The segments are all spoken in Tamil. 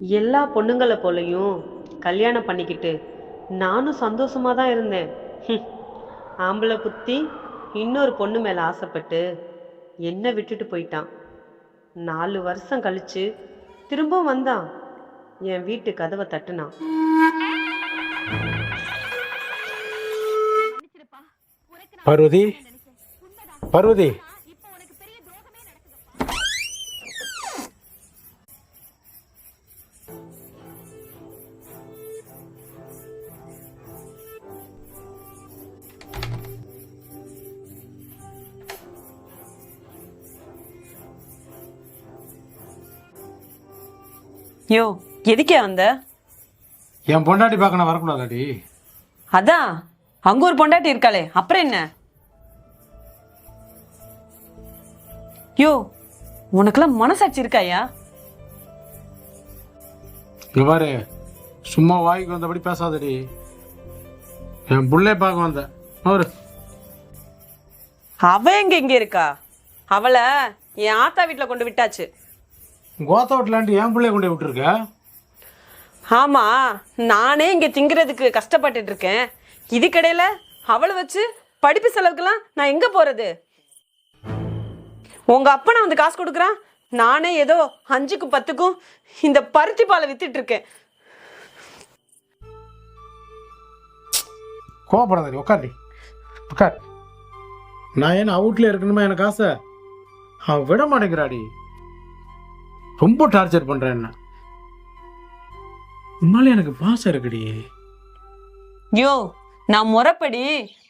எல்லா பொண்ணுங்களை போலையும் கல்யாணம் பண்ணிக்கிட்டு நானும் சந்தோஷமா தான் இருந்தேன். ஆம்பளை புத்தி இன்னொரு பொண்ணு மேல ஆசைப்பட்டு என்ன விட்டுட்டு போயிட்டான். 4 வருஷம் கழிச்சு திரும்பவும் வந்தான். என் வீட்டு கதவை தட்டுனான். பார்வதி, பார்வதி, யோ, எதுக்கே வந்த? என் பொண்டாட்டி பார்க்க நான் வரக்கூடாதாடி? அதான் அங்க ஒரு பொண்டாட்டி இருக்காளே, அப்புறம் என்ன? யோ, உனக்கெல்லாம் மனசாட்சி இருக்காயா? இங்க பாரு, சும்மா வாய்க்கு வந்தபடி பேசாதடி. என் புள்ளை பார்க்க வந்த அவரு. அவ எங்க இருக்கா? அவளை என் ஆத்தா வீட்டுல கொண்டு விட்டாச்சு. கோத்த வீட்டுலாண்டி என் பிள்ளைய கொண்டு விட்டுருக்க? ஆமா, நானே இங்க திங்கிறதுக்கு கஷ்டப்பட்டுட்டு இருக்கேன். இதுக்கிடையில அவளை வச்சு படிப்பு செலவுக்கெல்லாம் நான் எங்க போறது? உங்க அப்பா வந்து காசு கொடுக்குறான், நானே ஏதோ 5க்கும் 10க்கும் இந்த பருத்தி பாலை வித்துட்டு இருக்கேன். கோவப்படாதடி, உட்காரி உட்கார். நான் என்ன அவுட்ல இருக்கணுமா எனக்கு ஆசை? அவன் விட மாட்டேங்கிறாடி, ரொம்ப டார்ச்சர் பண்றேன். என்ன உன்னால எனக்கு பாசம் இருக்குடி. யோ, நான் முறைப்படி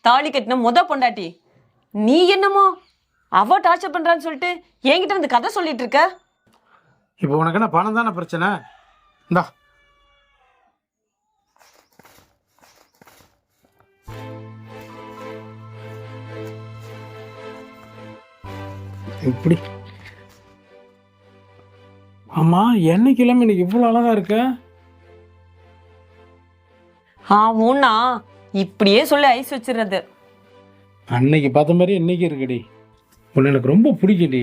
தாலி கட்டின பொண்டாட்டி. நீ என்னமோ அவ டார்ச்சர் பண்றான்னு சொல்லிட்டு என்கிட்ட வந்து கதை சொல்லிட்டு இருக்க. இப்போ உனக்கு என்ன பணம் தானே பிரச்சனை? இந்தா, இப்படி. ஆமா, என்னைக்கு இல்லாம இன்னைக்கு இவ்வளவு அழகா இருக்க? ஊன்னா இப்படியே சொல்லி ஐஸ் வச்சிடுறது. அன்னைக்கு பார்த்த மாதிரி இன்னைக்கு இருக்குடி. உன்னை எனக்கு ரொம்ப பிடிக்குடி.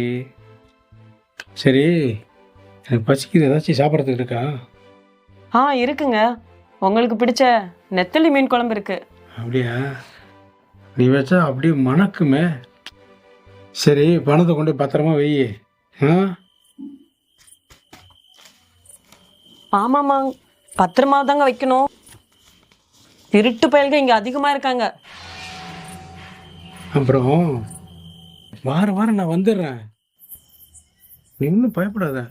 சரி, எனக்கு பசிக்குது, ஏதாச்சும் சாப்பிட்றதுக்கு இருக்கா? இருக்குங்க. உங்களுக்கு பிடிச்ச நெத்தலி மீன் குழம்பு இருக்கு. அப்படியா? நீ வச்சா அப்படியே மணக்குமே. சரி, பணத்தை கொண்டு பத்திரமா வை. ஆமாமா, பத்திரமா தாங்க வைக்கணும். திருட்டு பயல்கள் இங்க அதிகமா இருக்காங்க. அப்புறம் வாரம் வாரம் நான் வந்துடுறேன், நீ இன்னும் பயப்படாத.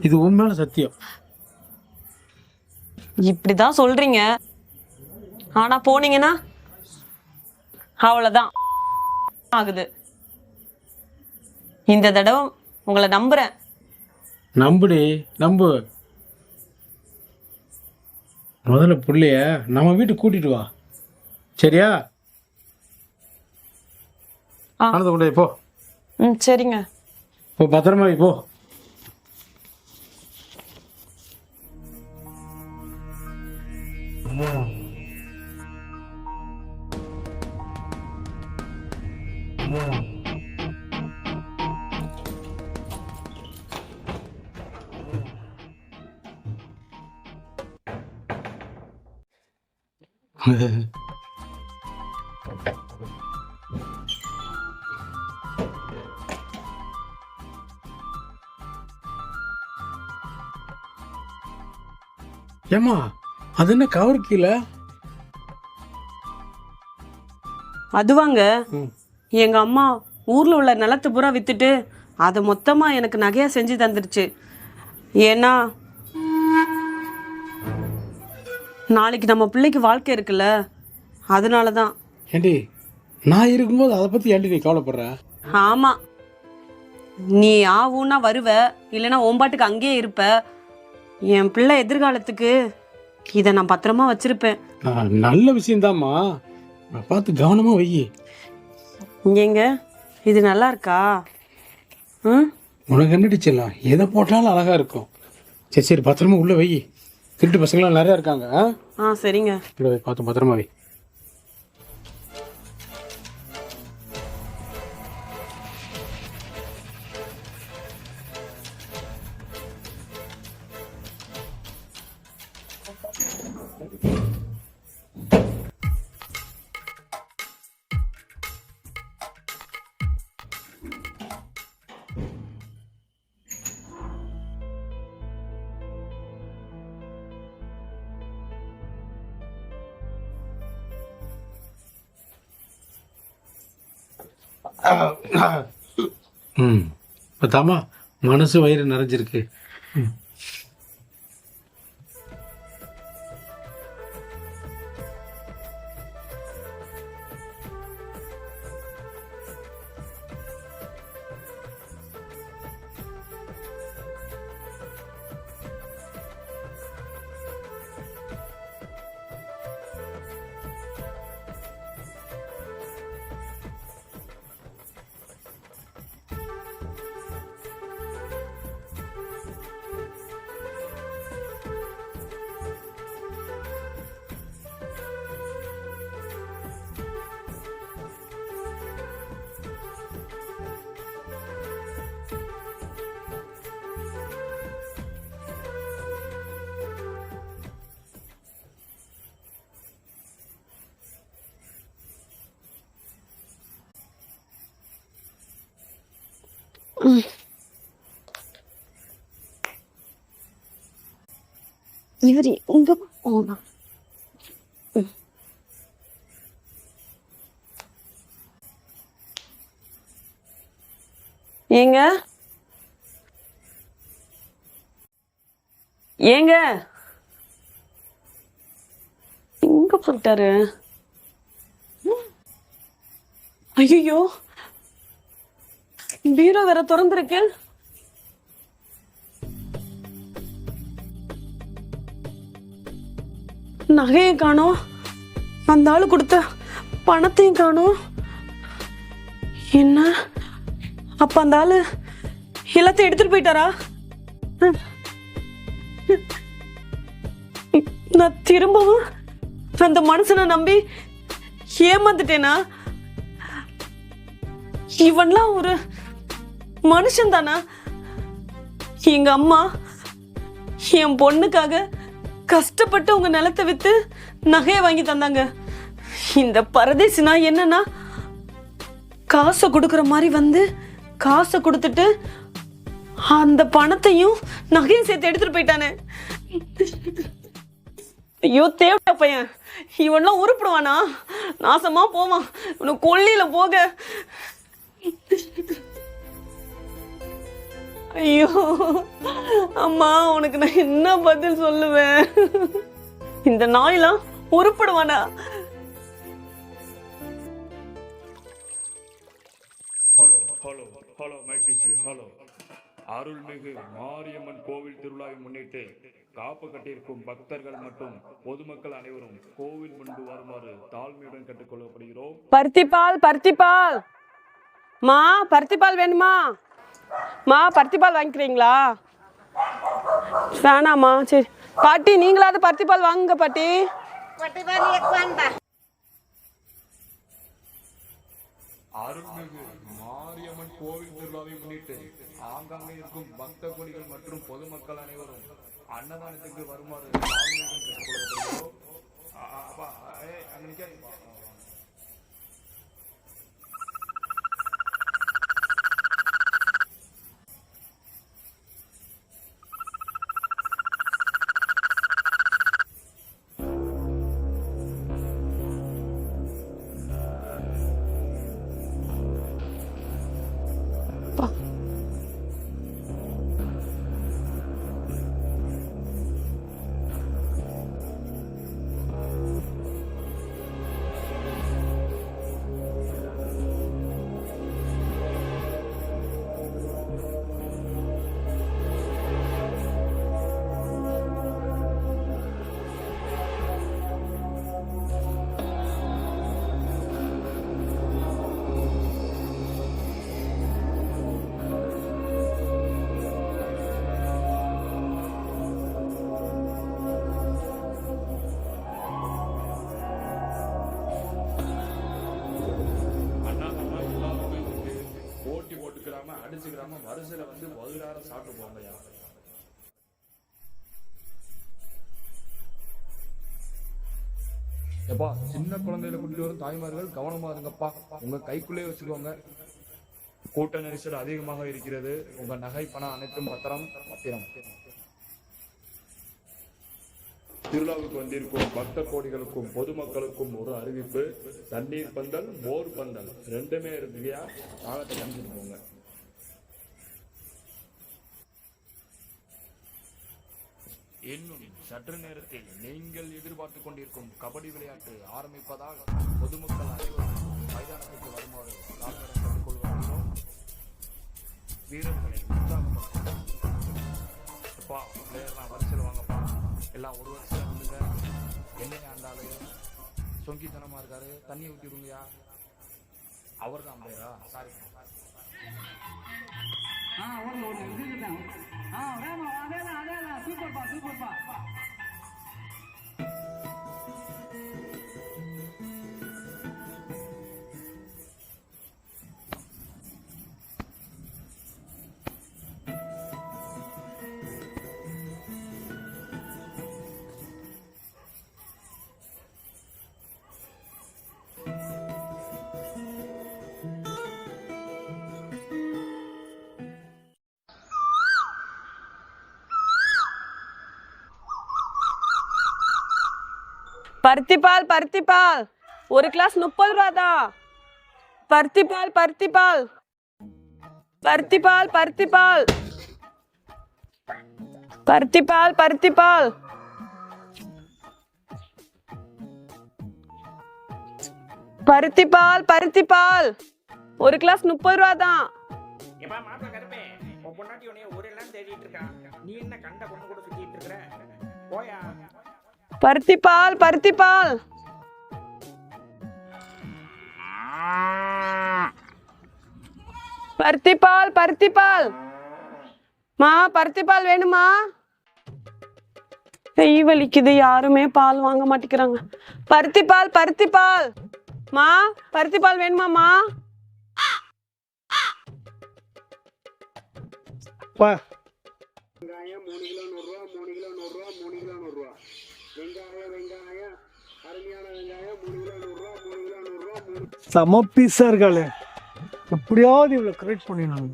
இது உண்மையான சத்தியம். இப்படிதான் சொல்றீங்க, ஆனா போனீங்கன்னா அவ்வளவுதான் ஆகுது. இந்த தடவை உங்களை நம்புறேன். நம்புடி, நம்பு. முதல்ல புள்ளைய நம்ம வீட்டுக்கு கூட்டிட்டு வா, சரியா? ஆனந்த கொண்டு போ. சரிங்க. இப்போ பத்திரமா போ. ஏமா, அது என்ன கவர் கீழே? அதுவாங்க, எங்க அம்மா ஊர்ல உள்ள நிலத்தை பூரா வித்துட்டு அதை மொத்தமா எனக்கு நகையா செஞ்சு தந்துருச்சு. ஏன்னா நாளைக்கு நம்ம பிள்ளைக்கு வாழ்க்கை இருக்குல்ல, அதனாலதான். ஏண்டி, நான் இருக்கும்போது அதை பத்தி ஏண்டி நீ கவலைப்படுற? ஆமா, நீ ஊன்னா வருவ, இல்லைன்னா ஓம்பாட்டுக்கு அங்கேயே இருப்ப. என் பிள்ளை எதிர்காலத்துக்கு இதை நான் பத்திரமா வச்சிருப்பேன். நல்ல விஷயம்தாம்மா, பார்த்து கவனமா வை. இங்க இது நல்லா இருக்கா? உனக்கு என்ன டிச்சலாம், எதை போட்டாலும் அழகா இருக்கும். சரி சரி, பத்திரமா உள்ள வை. திருட்டு பசங்களாம் நிறைய இருக்காங்க. சரிங்க. பார்த்து பத்திரமா வை. பார்த்தாமா மனசு வயிறு நிறைஞ்சிருக்கு. இவர் எங்க போனா? ஏங்க ஏங்க எங்க போயிட்டாரு? ஐயோ, பீரோ வேற திறந்திருக்கு. நகையை காணோம், அந்த ஆளு கொடுத்த பணத்தையும் காணோம். என்ன அப்ப அந்த ஆளு எல்லாத்தையும் எடுத்துட்டு போயிட்டாரா? நான் திரும்பவும் அந்த மனுஷனை நம்பி ஏமாந்துட்டேனா? இவன்லாம் ஒரு மனுஷன் தானா? எங்க அம்மா என் பொண்ணுக்காக கஷ்டப்பட்டு உங்க நிலத்தை வித்து நகையை வாங்கி தந்தாங்க. இந்த பரதேசினா என்னன்னா, காசை கொடுக்குற மாதிரி வந்து காசை கொடுத்துட்டு அந்த பணத்தையும் நகையும் சேர்த்து எடுத்துட்டு போயிட்டானே. ஐயோ தேவடா பையன், இவன்லாம் உருப்பிடுவானா? நாசமா போவான். உனக்கு கொல்லியில போக. ஐயோ அம்மா, உனக்கு நான் என்ன பதில் சொல்லுவேன்? இந்த நாயெல்லாம் உருப்பிடுவானா? ஹலோ ஹலோ ஹலோ மைடிசி ஹலோ. அருள்மிகு மாரியம்மன் கோவில் திருவிழாவை முன்னிட்டு காப்பு கட்டியிருக்கும் பக்தர்கள் மற்றும் பொதுமக்கள் அனைவரும் கோவில் முன்பு வருமாறு தாழ்மையுடன் கேட்டுக்கொள்ளப்படுகிறோம். பருத்திப்பால் பருத்திப்பால் மா, பருத்திப்பால் வேணுமா மா? பருத்திப்பால் வாங்கிக்கிறீங்களா? வேணாமா? சரி பாட்டி, நீங்களாவது பருத்திப்பால் வாங்குங்க பாட்டி. அருள்மிகு மாரியம்மன் கோவில் திருவிழாவை முன்னிட்டு ஆங்காங்கே இருக்கும் பக்த கோடிகள் மற்றும் பொதுமக்கள் அனைவரும் அன்னதானத்துக்கு வருமாறு தாழ்மையுடன் கேட்டுக்கொள்ளப்படுகிறோம். அடிச்சுக்கிறாம வரிசையில வந்து வயிறார சாப்பிட்டு போங்கய்யா. எப்பா, சின்ன குழந்தையில கூட்டிட்டு வரும் தாய்மார்கள் கவனமா இருங்கப்பா. உங்க கைக்குள்ளே வச்சுக்கோங்க. கூட்ட நெரிசல் அதிகமாக இருக்கிறது. உங்க நகை பணம் அனைத்தும் பத்திரம். திருவிழாவுக்கு வந்திருக்கும் பக்த கோடிகளுக்கும் பொதுமக்களுக்கும் ஒரு அறிவிப்பு. தண்ணீர் பந்தல், மோர் பந்தல் ரெண்டுமே இருக்குயா. காலத்தை கணிச்சிட்டு போங்க. இன்னும் சற்று நேரத்தில் நீங்கள் எதிர்பார்த்து கொண்டிருக்கும் கபடி விளையாட்டு ஆரம்பிப்பதால் பொதுமக்கள் அனைவரும் மைதானத்துக்கு வருமாறு தாழ்மையுடன் கேட்டுக்கொள்கிறோம். வீரர்களை உற்சாகப்படுத்துப்பா, பிளேயர்லாம் வரிசையில் வாங்கப்பா, எல்லாம் ஒரு வரிசையில் வந்துங்க. என்னையா அந்த ஆளு சொங்கித்தனமா இருக்காரு, தண்ணி ஊற்றி விடுங்கயா. அவர் தான் பிளேயரா? சாரி. பருத்திப்பால் பருத்திப்பால் ஒரு கிளாஸ் 30 ரூபா தான். பருத்திப்பால் பருத்திப்பால் பருத்திப்பால் பருத்திப்பால் பருத்திப்பால் பருத்திப்பால் பருத்திப்பால் பருத்திப்பால் ஒரு கிளாஸ் 30 ரூபா தான். எப்பா மாப்பிள்ள கருப்பே, உன் பொண்டாட்டி உன்னைய ஊரெல்லாம் தேடிட்டு இருக்கா. நீ என்ன கண்ட பொண்ணு கூட சுத்திட்டு இருக்கிற? போயா. பருத்திப்பால் பருத்திப்பால் பருத்திப்பால் பருத்திப்பால் மா, பருத்திப்பால் வேணுமா? கை வலிக்குது, யாருமே பால் வாங்க மாட்டேங்கிறாங்க. பருத்திப்பால் பருத்திப்பால் மா, பருத்திப்பால் வேணுமாமா? வெங்காயம் 3 கிலோ 100 ரூபா, 3 கிலோ 100 ரூபா, 3 கிலோ 100 ரூபா. வெங்காயம் அருமையான வெங்காயம் 3 கிலோ 100 ரூபா, 3 கிலோ 100 ரூபா. செம பீஸா இருக்காளே, எப்படியாவது இவ்வளவு கரெக்ட் பண்ணிடணும்.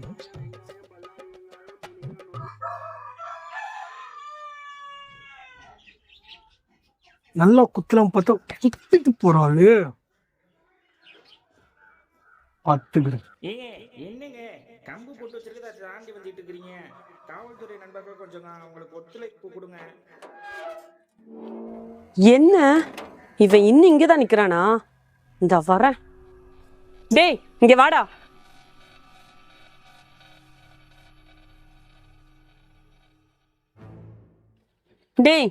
நல்லா குத்தலாம் பார்த்தா குத்திட்டு போறாளு. 10 கிராம். ஏங்க என்னங்க கம்பு போட்டு வச்சிருக்கத தாண்டி வந்துட்டு இருக்கிறீங்க? காவல்துறை நண்பர்கள் கொஞ்சம் உங்களுக்கு ஒத்துழைப்பு கொடுங்க. என்ன இவன் இன்னும் இங்கதான் நிக்கிறானா? இந்த வரேன். டேய் இங்க வாடா. டேய்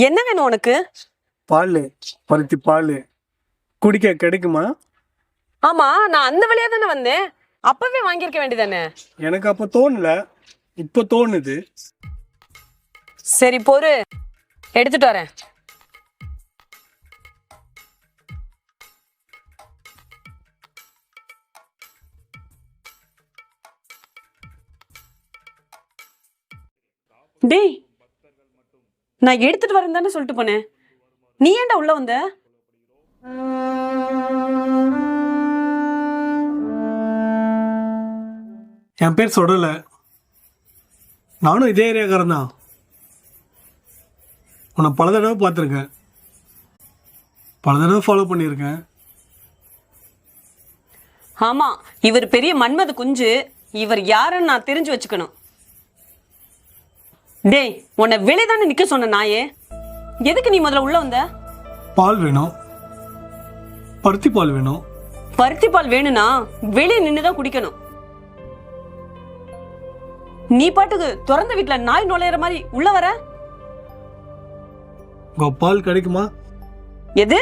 என்ன வேணும் உனக்கு? பால், பருத்தி பால் குடிக்க கிடைக்குமா? ஆமா, நான் அந்த வழியா தானே வந்தேன், அப்பவே வாங்கியிருக்க வேண்டியதானே. எனக்கு அப்ப தோணல, இப்ப தோணுது. சரி பொறு, எடுத்துட்டு வரேன். டேய் நான் எடுத்துட்டு வரேன் தானே சொல்லிட்டு போனேன், நீ ஏன்டா உள்ள வந்த? என் பேர் சொல்லல, நானும் இதே ஏரியாக்காரன் தான். உன்னை பல தடவை பார்த்துருக்கேன், பல தடவை ஃபாலோ பண்ணியிருக்கேன். ஆமா, இவர் பெரிய மன்மத குஞ்சு. இவர் யாருன்னு நான் தெரிஞ்சு வச்சுக்கணும். டேய் உன்னை வெளிதானே நிக்க சொன்ன நாயே, எதுக்கு நீ முதல்ல உள்ள வந்த? பால் வேணும், பருத்தி பால் வேணும். பருத்தி பால் வேணும்னா வெளியே நின்னுதான் குடிக்கணும். நீ பாட்டுக்கு திறந்த வீட்டுல நாய் நுழையிற மாதிரி உள்ள வர. உங்க பால் கிடைக்குமா? எது?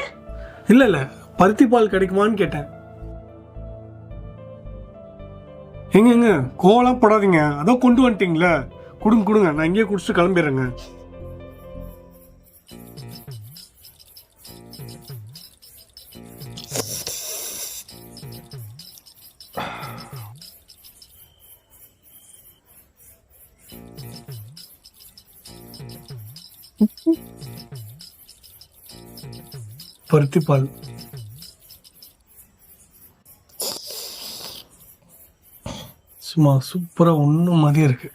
இல்ல இல்ல, பருத்தி பால் கிடைக்குமான்னு கேட்டேன். எங்க கோவலாம் போடாதீங்க, அதான் கொண்டு வந்துட்டீங்களே, கொடுங்க கொடுங்க, நான் இங்கேயே குடிச்சிட்டு கிளம்பிடுறேங்க. பருத்தி பால் சும்மா சூப்பரா ஒன்றும் மாதிரியே இருக்கு.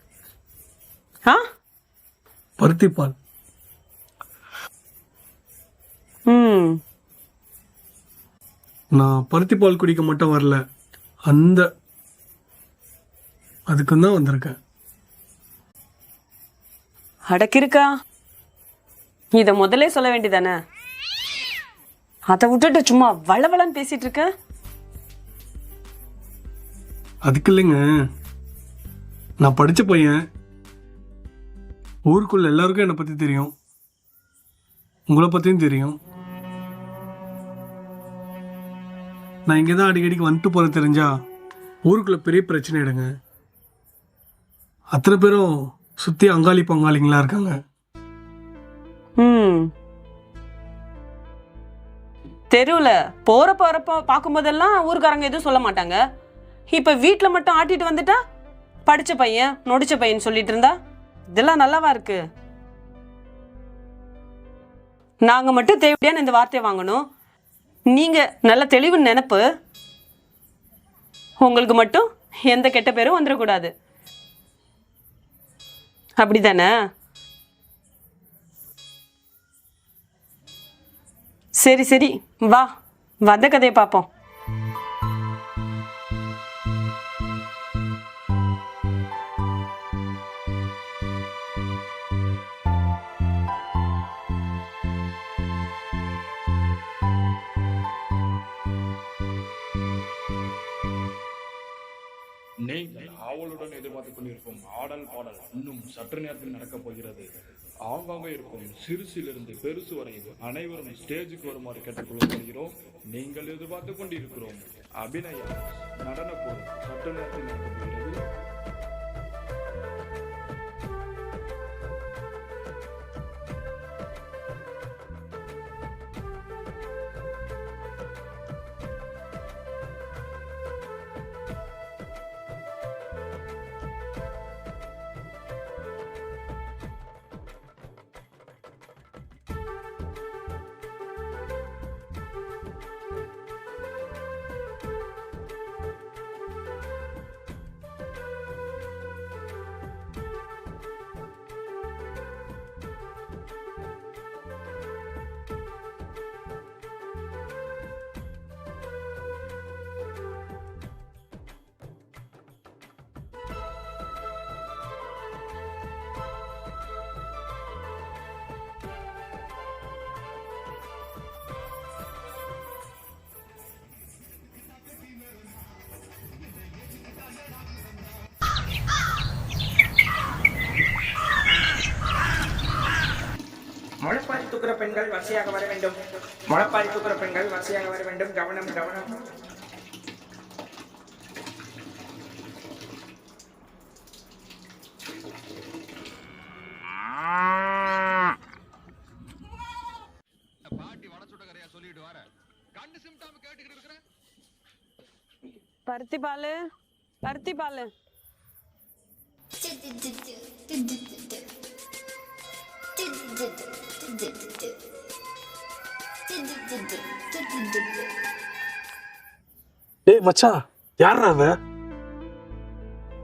ஆ? பருத்தி பால் ம். நான் பருத்தி பால் குடிக்க மட்டும் வரல, அதுக்கும் தான் வந்திருக்கேன். அடக்கிருக்கா, இத முதல்ல சொல்ல வேண்டியதானே? அதை விட்டுட்டு சும்மா வளவளன்னு பேசிட்டு இருக்க. அதுக்கு இல்லைங்க, நான் படித்த பையன். ஊருக்குள்ள எல்லாருக்கும் என்னை பற்றி தெரியும், உங்களை பற்றியும் தெரியும். நான் இங்கே தான் அடிக்கடிக்கு வந்துட்டு போகிறேன். தெரிஞ்சா ஊருக்குள்ள பெரிய பிரச்சனை எடுங்க. அத்தனை பேரும் சுற்றி அங்காளி பங்காளிங்களா இருக்காங்க. ம். தெருவில் போறப்ப பார்க்கும்போதெல்லாம் ஊருக்காரங்க எதுவும் சொல்ல மாட்டாங்க. இப்போ வீட்டில் மட்டும் ஆட்டிட்டு வந்துட்டா படித்த பையன் நொடிச்ச பையன் சொல்லிட்டு இருந்தா இதெல்லாம் நல்லாவா இருக்கு? நாங்கள் மட்டும் தேவையான இந்த வார்த்தையை வாங்கணும். நீங்கள் நல்ல தெளிவு நினைப்பு, உங்களுக்கு மட்டும் எந்த கெட்ட பேரும் வந்துடக்கூடாது. அப்படிதானே? சரி சரி, வா வந்த கதையை பார்ப்போம். நீங்கள் ஆவலுடன் எதிர்பார்த்துக் கொண்டிருக்கும் ஆடல் பாடல் இன்னும் சற்று நேரத்தில் நடக்கப் போகிறது. ஆங்காங்கே இருக்கும் சிறுசிலிருந்து பெருசு வரை அனைவரும் ஸ்டேஜுக்கு வருமாறு கேட்டுக்கொள்ளப்படுகிறோம். நீங்கள் எதிர்பார்த்துக் கொண்டிருக்கிறோம் அபிநயா நடன போல் சற்று நேரத்தில் நடக்கப் போகிறது. முளைப்பாரி தூக்குற பெண்கள் வரிசையாக வர வேண்டும். முளைப்பாரி தூக்குற பெண்கள் வரிசையாக வர வேண்டும். கவனம் கவனம். பருத்தி பால் பருத்தி பால். டேய் மச்சான், யாரா அவ?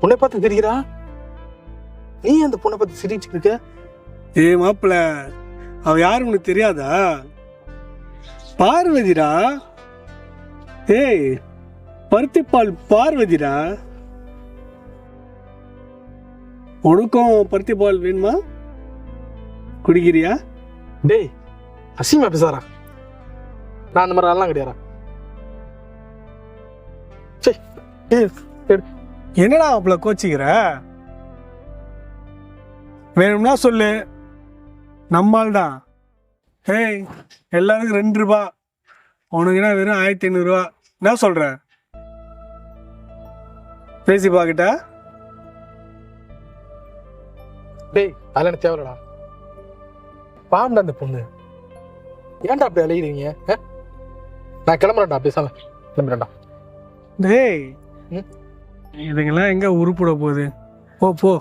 உன்னை பார்த்து தெரிகிறா? நீ அந்த பொண்ணை பார்த்து சிரிச்சுட்டு இருக்க? ஏ மாப்பிள்ள, அவ யாரு உனக்கு தெரியாதா? பார்வதிடா. ஏய், பருத்திப்பால் பார்வதிடா. உனக்கும் பருத்திப்பால் வேணுமா? குடிக்கிறியா? டேய் அசிமா பேசாரா? நான் அந்த மாதிரி ஆள்லாம் கிடையாரா? என்னடா மாப்பிள்ள கோச்சிக்கிற? வேணும்னா சொல்லு, நம்மால் தான். ஏய், எல்லாருக்கும் 2 ரூபா, உனக்குன்னா வெறும் 1500 ரூபா. என்ன சொல்ற? பேசி பாக்கிட்டா? டேய் அதெல்லாம் எனக்கு தேவையில்லடா. பாம்பு அந்த பொண்ணு, ஏன்டா அப்படி அழைகிறீங்க? நான் கிளம்புறேன்டா, பேசாம கிளம்புறேன்டா. டேய், இதுங்கெல்லாம் எங்க உருப்பிட போகுது? போ போ.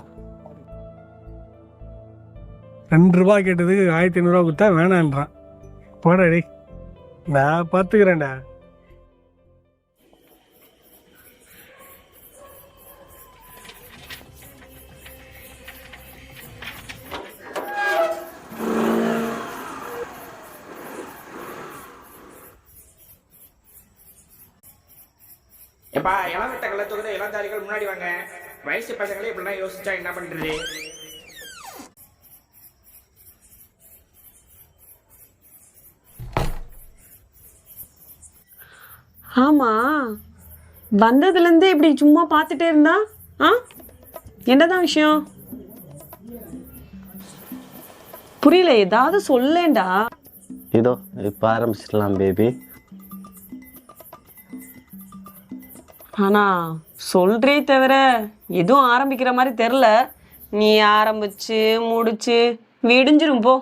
2 ரூபா கேட்டதுக்கு 1500 ரூபா கொடுத்தா வேணான்றான். போடா டேய், நான் பார்த்துக்கிறேன்டா. எப்பா இளவட்ட கள்ளத்தொகுதி இளந்தாரிகள் முன்னாடி வாங்க. வயசு பசங்களே இப்படிலாம் யோசிச்சா என்ன பண்றது? ஆமா, வந்ததுலேருந்தே இப்படி சும்மா பார்த்துட்டே இருந்தா என்னதான் விஷயம்? புரியல, ஏதாவது சொல்லேண்டா. இதோ இப்போ ஆரம்பிச்சிடலாம் பேபி. ஆனா சொல்றே தவிர எதுவும் ஆரம்பிக்கிற மாதிரி தெரில. நீ ஆரம்பிச்சு முடிச்சு விடிஞ்சிரும் போ.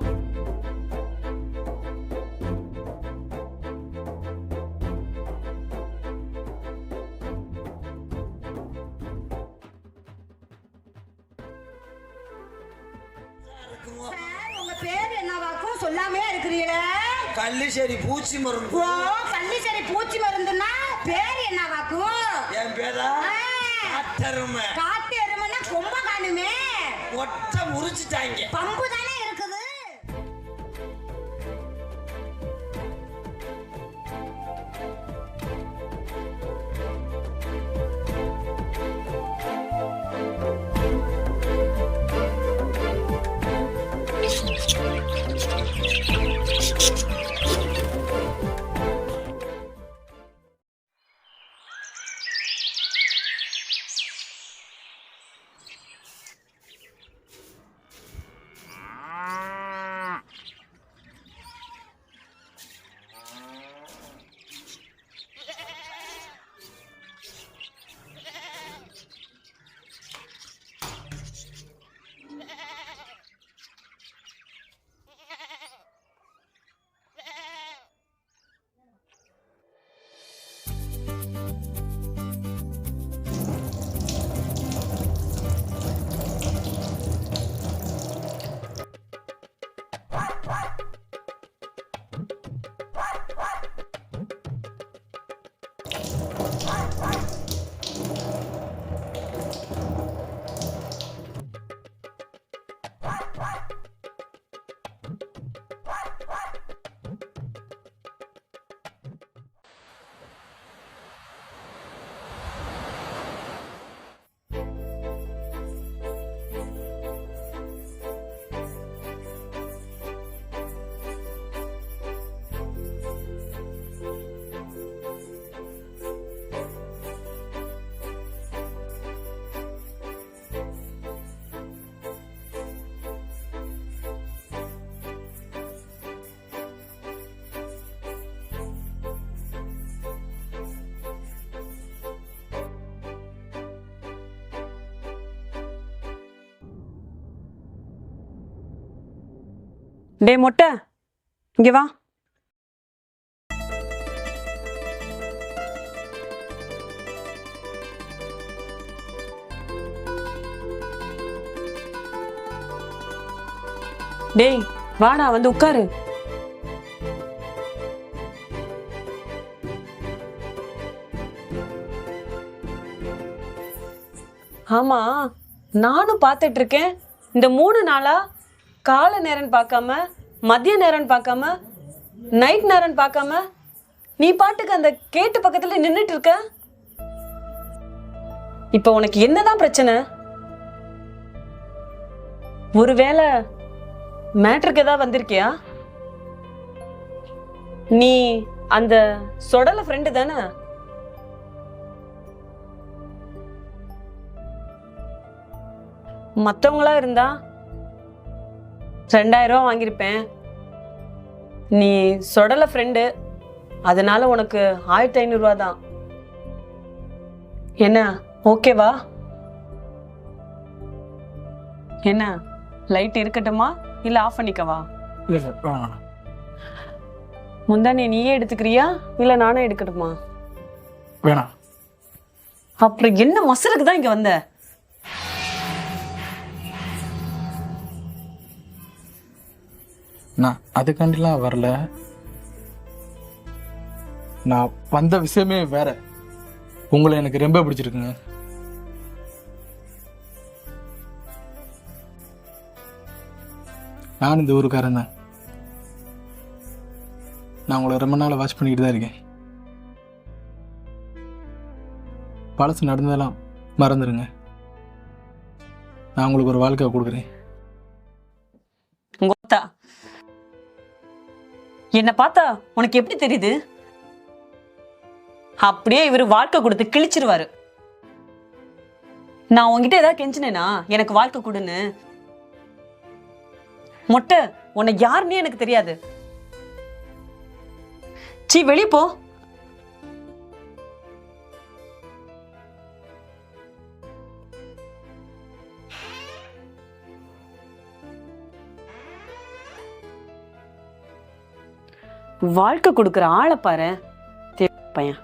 பேர் என்னவாக்கும் சொல்லாமே இருக்கிறீங்களே? கள்ளிச்சேரி பூச்சி மருந்து. ஓ, கள்ளிச்சேரி பூச்சி மருந்துன்னா பேர் என்னவாக்கும்? என் பேரா காட்டெருமை. காட்டு எருமைன்னா கொம்ப காணுமே. ஒட்ட முறிச்சிட்டாங்க. பம்பு தானே இருக்குது. டே மொட்டை, இங்க வா. டேய் வாடா, வந்து உட்காரு. ஆமா, நானும் பார்த்துட்டு இருக்கேன். இந்த 3 நாளா காலை நேரம் பார்க்காம, மதிய நேரம் பார்க்காம, நைட் நேரம் பார்க்காம நீ பாட்டுக்கு அந்த கேட்டு பக்கத்துல நின்றுட்டு இருக்க. இப்போ உனக்கு என்னதான் பிரச்சனை? ஒருவேளை மேட்ருக்கு ஏதாவது வந்திருக்கியா? நீ அந்த சொடல ஃப்ரெண்டு தானே? மற்றவங்களா இருந்தா 2000 ரூபா வாங்கியிருப்பேன். நீ சொடல ஃப்ரெண்டு, அதனால உனக்கு 1500 ரூபா தான். என்ன ஓகேவா? என்ன லைட் இருக்கட்டுமா இல்லை ஆஃப் பண்ணிக்கவா? இல்லை சார், வேணாம். முந்தானே நீயே எடுத்துக்கிறியா இல்லை நானே எடுக்கட்டுமா? வேணாம். அப்புறம் என்ன மசருக்கு தான் இங்கே வந்த? நான் அதுக்காண்டிலாம் வரல. நான் வந்த விஷயமே வேற. உங்களை எனக்கு ரொம்ப பிடிச்சிருக்குங்க. நான் இந்த ஊருக்காரன் தான். நான் உங்களை ரொம்ப நாள் வாட்ச் பண்ணிக்கிட்டு தான் இருக்கேன். பழசு நடந்ததெல்லாம் மறந்துடுங்க. நான் உங்களுக்கு ஒரு வாழ்க்கை கொடுக்குறேன். கோத்தா, என்ன பார்த்தா உனக்கு எப்படி தெரியுது? அப்படியே இவரு வாழ்க்கை கொடுத்து கிழிச்சிருவாரு. நான் உங்ககிட்ட ஏதாவது கெஞ்சினேனா எனக்கு வாழ்க்கை கொடுன்னு? மொட்டை, உன்னை யாருன்னே எனக்கு தெரியாது. சீ, வெளிய போ. வாழ்க்கை கொடுக்குற ஆளை பாரு பையன்.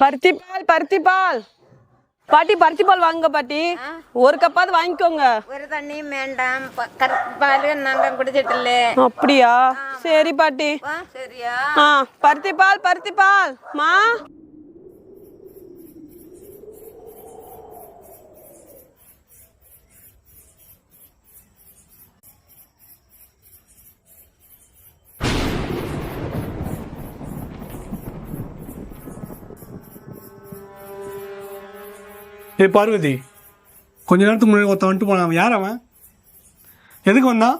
பருத்திப்பால் பருத்திப்பால் பாட்டி, பருத்திப்பால் வாங்க பாட்டி. ஒரு கப்பாவது வாங்கிக்கோங்க. ஒரு தண்ணியும் வேண்டாம், பால் நாங்க குடிச்சிட்டு. அப்படியா? சரி பாட்டி. சரியா? பருத்திப்பால் பருத்திப்பால் மா. ஏய் பார்வதி, கொஞ்ச நேரத்துக்கு முன்னாடி ஒருத்தன் வந்துட்டு போனான். யார் அவன்? எதுக்கு வந்தான்?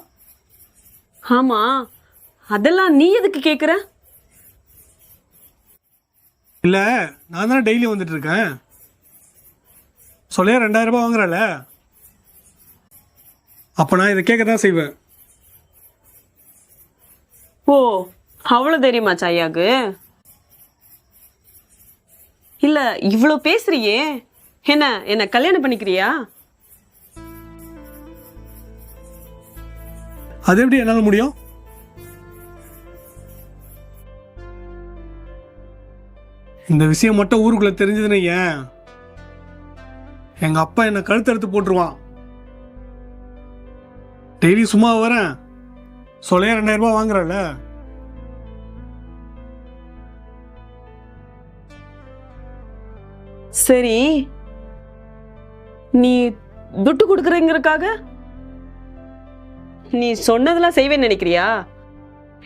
ஆமா, அதெல்லாம் நீ எதுக்கு கேக்குற? இல்லை, நான் தானே டெய்லி வந்துட்டு இருக்கேன். சொல்லியா 2000 ரூபாய் வாங்குறல, அப்போ நான் இதை கேட்க தான் செய்வேன். ஓ, அவ்வளவு தெரியுமா சாயாக்கு? இல்ல, இவ்வளவு பேசுறியே, என்ன கல்யாணம் பண்ணிக்கிறியா? அது எப்படி என்னால் முடியும்? இந்த விஷயம் மட்டும் ஊருக்குள்ள தெரிஞ்சதுன்னு ஏன், எங்க அப்பா என்ன கழுத்தறுத்து போட்டுருவான். டெய்லி சும்மா வரேன், சொல்லையா 2000 ரூபாய் வாங்குறல. சரி, நீ துட்டு கொடுக்குறீங்கறக்காக நீ சொன்னதெல்லாம் செய்வேன்னு நினைக்கிறியா?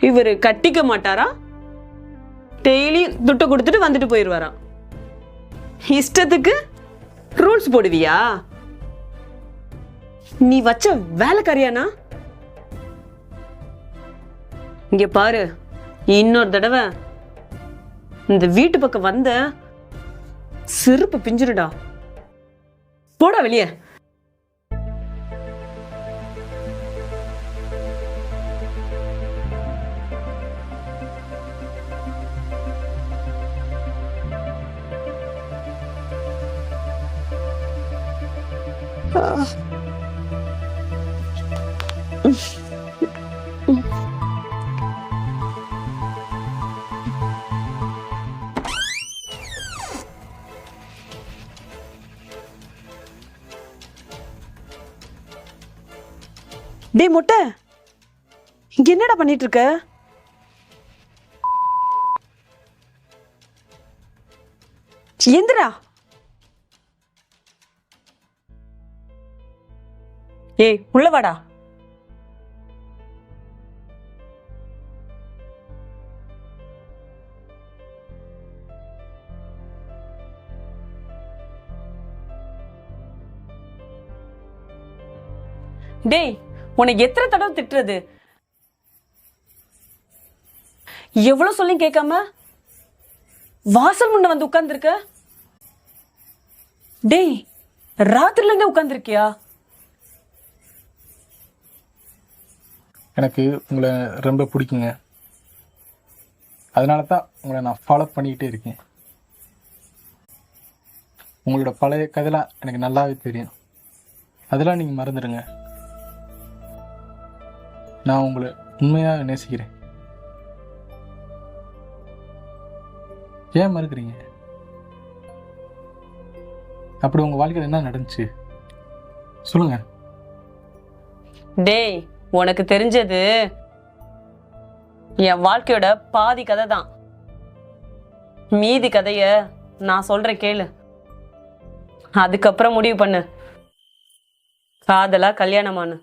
இவரு கட்டிக்க மாட்டாரா? டெய்லி துட்டு கொடுத்துட்டு வந்துட்டு போயிடுவாராம். இஷ்டத்துக்கு ரூல்ஸ் போடுவியா? நீ வச்ச வேலைக்காரியானா? இங்க பாரு, இன்னொரு தடவை இந்த வீட்டு பக்கம் வந்த செருப்பு பிஞ்சிருடா. போடா வெளியே. டேய் மொட்டை, இங்க என்னடா பண்ணிட்டு இருக்க? எந்திரா. ஏய், உள்ள வாடா. டேய், உன்னை எத்தனை தடவை திட்டுறது? எவ்வளவு சொல்லி கேட்காம வாசல் முன்ன வந்து உட்கார்ந்துருக்க. டேய், ராத்திரில இருந்தே உட்கார்ந்துருக்கியா? எனக்கு உங்களை ரொம்ப பிடிக்குங்க. அதனால தான் உங்களை நான் ஃபாலோ பண்ணிக்கிட்டே இருக்கேன். உங்களோட பழைய கதைலாம் எனக்கு நல்லாவே தெரியும். அதெல்லாம் நீங்கள் மறந்துடுங்க. நான் உங்களை உண்மையாக நேசிக்கிறேன். ஏன் மறுக்கிறீங்க? அப்படி உங்கள் வாழ்க்கையில் என்ன நடந்துச்சு சொல்லுங்க. டேய், உனக்கு தெரிஞ்சது என் வாழ்க்கையோட பாதி கதை தான். மீதி கதைய நான் சொல்றேன் கேளு. அதுக்கப்புறம் முடிவு பண்ணு, காதலா கல்யாணமானு.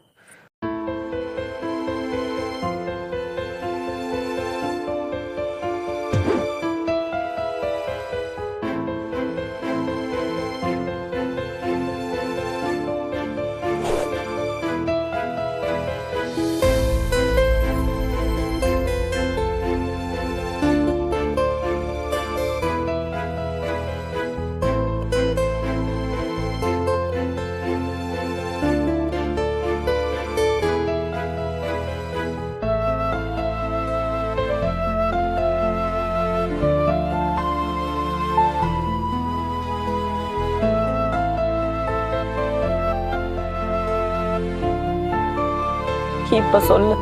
இப்ப சொல்லு,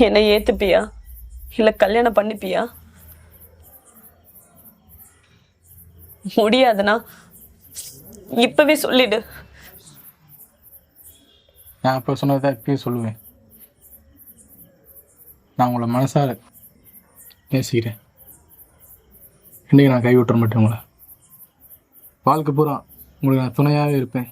என்னை ஏத்துப்பியா இல்ல கல்யாணம் பண்ணிப்பியா? முடியாதுன்னா இப்பவே சொல்லிடு. நான் இப்போ சொன்னதை இப்பயே சொல்லுவேன். நான் உங்களை மனசார நேசிக்கிறேன். இன்றைக்கி நான் கைவிட்டுற மாட்டேன். உங்களை வாழ்க்கை பூரா உங்களுக்கு நான் துணையாகவே இருப்பேன்.